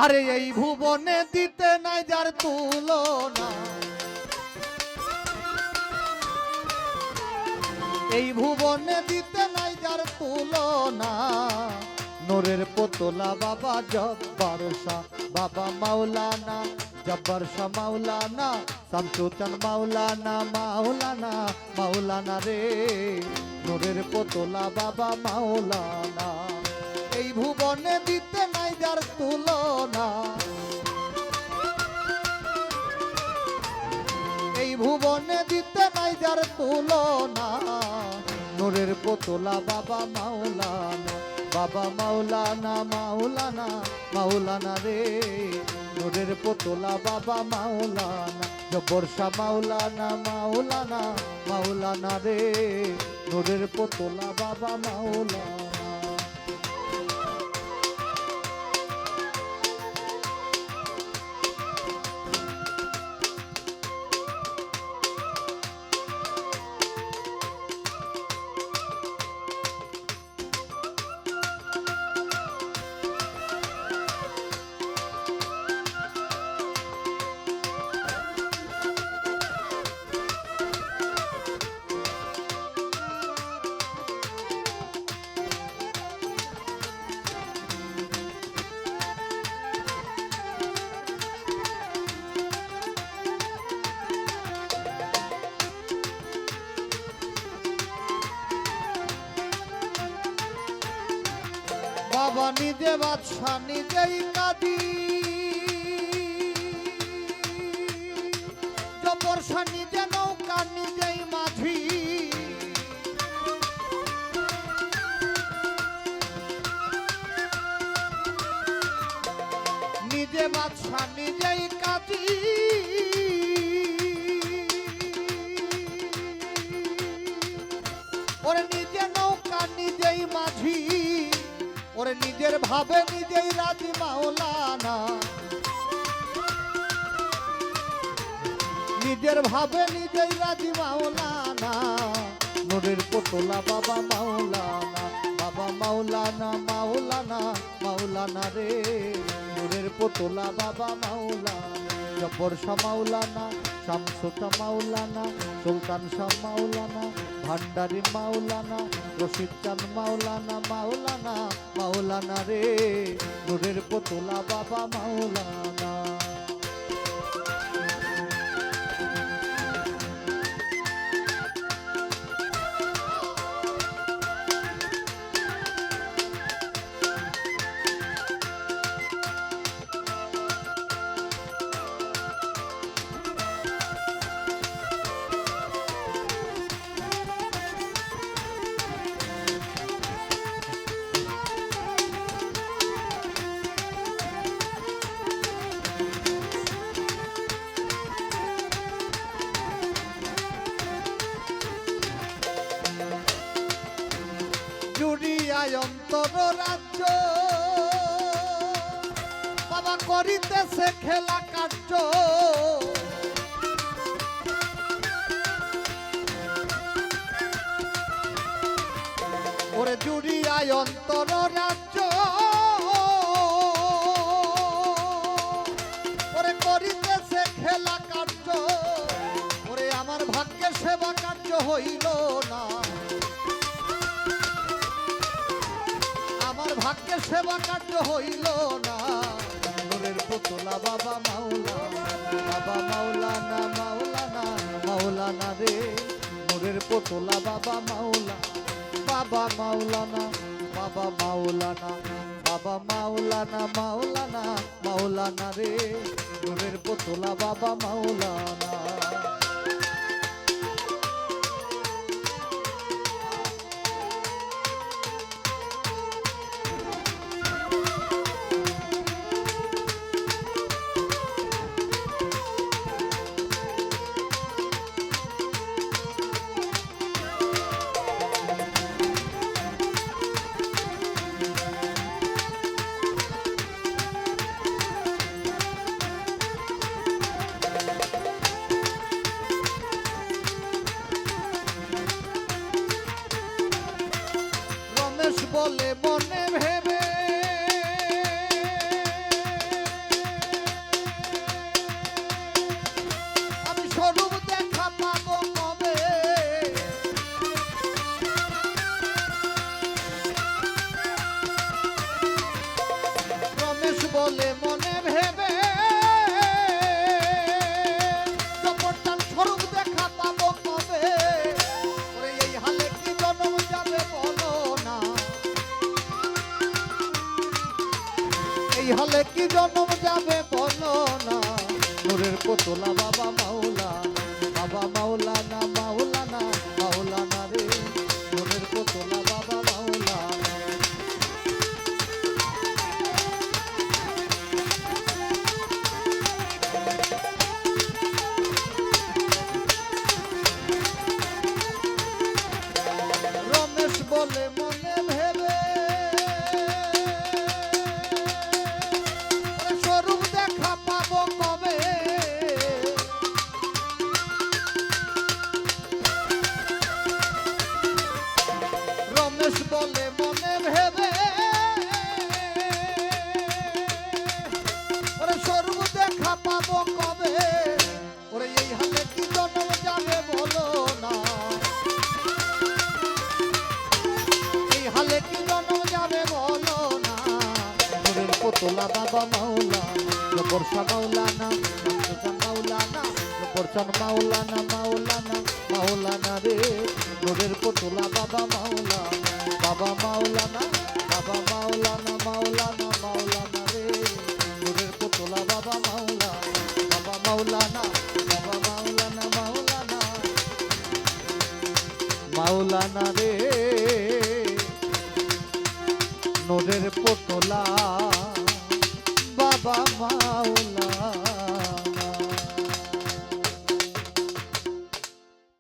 আরে এই ভুবনে দিতে নাই যার তুলনা, এই ভুবনে দিতে নাই যার তুলনা। নূরের পুতলা বাবা জব্বার শাহ, বাবা মাওলানা জব্বার শাহ মাওলানা, শামসুদ্দীন মাওলানা মাওলানা মাওলানা রে। নূরের পুতলা বাবা মাওলানা, এই ভুবনে দিতে নাই যার তুলনা, এই ভুবনে দিতে নাই যার তুলনা। নূরের পুতলা বাবা মাওলানা, বাবা মাওলানা মাওলানা মাওলানা রে। নূরের পুতলা বাবা মাওলানা জব্বার শাহ মাওলানা মাওলানা মাওলানা রে। নূরের পুতলা বাবা মাওলানা। বাবা নিজে বাদশা নিজেই কাঁদি, জব্বার শাহ নিজে নৌকা নিজেই মাঝি। নিজে বাদশা নিজেই কাঁদি, ওরে নিজে নৌকা নিজেই মাঝি। ওরে নিজের ভাবে নিজেই রাজি মাওলানা, নিজের ভাবে নিজেই রাজি মাওলানা। নূরের পুতলা বাবা মাওলানা, বাবা মাওলানা মাওলানা মাওলানা রে। নূরের পুতলা বাবা মাওলানা জব্বার শাহ মাওলানা, শামসুদ্দীন মাওলানা, সুলতান শাহ মাওলানা, ভান্ডারী মাওলানা, রশিদ চাঁদ মাওলানা মাওলানা মাওলানা রে। নূরের পুতলা বাবা মাওলানা। জুড়িয়ায় অন্তর রাজ্য, বাবা করিতেছে খেলা কার্য। ওরে জুড়িয়ায় অন্তর রাজ্য, ওরে করিতেছে খেলা কার্য। ওরে আমার ভাগ্যের সেবা কার্য হইল না, আমার ভাগ্যের সেবা কার্য হইল না। নূরের পুতলা বাবা মাওলানা, বাবা মাওলানা মাওলানা মাওলানা রে। নূরের পুতলা বাবা মাওলানা, বাবা মাওলানা, বাবা মাওলানা, বাবা মাওলানা মাওলানা মাওলানা রে। নূরের পুতলা বাবা মাওলানা। বলে মনে ভেবে এই হলে কি জন্ম যাবে বলো না নূরের পুতলা বাবা মাওলানা বাবা মাওলানা মাওলানা মাওলানা রে নূরের পুতলা বাবা মাওলানা রমেশ বলে মনে ভেবে স্বরূপ দেখা পাবো কবে রমেশ বলে মনে ভেবে ওরে স্বরূপ দেখা পাবো কবে ওরে এই হালে কি জন্ম যাবে বলো না এই হালে কি জন্ম যাবে বলো না নূরের পুতলা বাবা মাওলানা বর্ষা মাওলানা মাওলানা বর্ষা মাওলানা মাওলানা মাওলানা রে নূরের পুতলা বাবা মাওলানা বাবা মাওলানা বাবা মাওলানা মাওলানা মাওলানা রে নূরের পুতলা বাবা মাওলানা বাবা মাওলানা বাবা মাওলানা মাওলানা মাওলানা রে নূরের পুতলা বাবা মাওলানা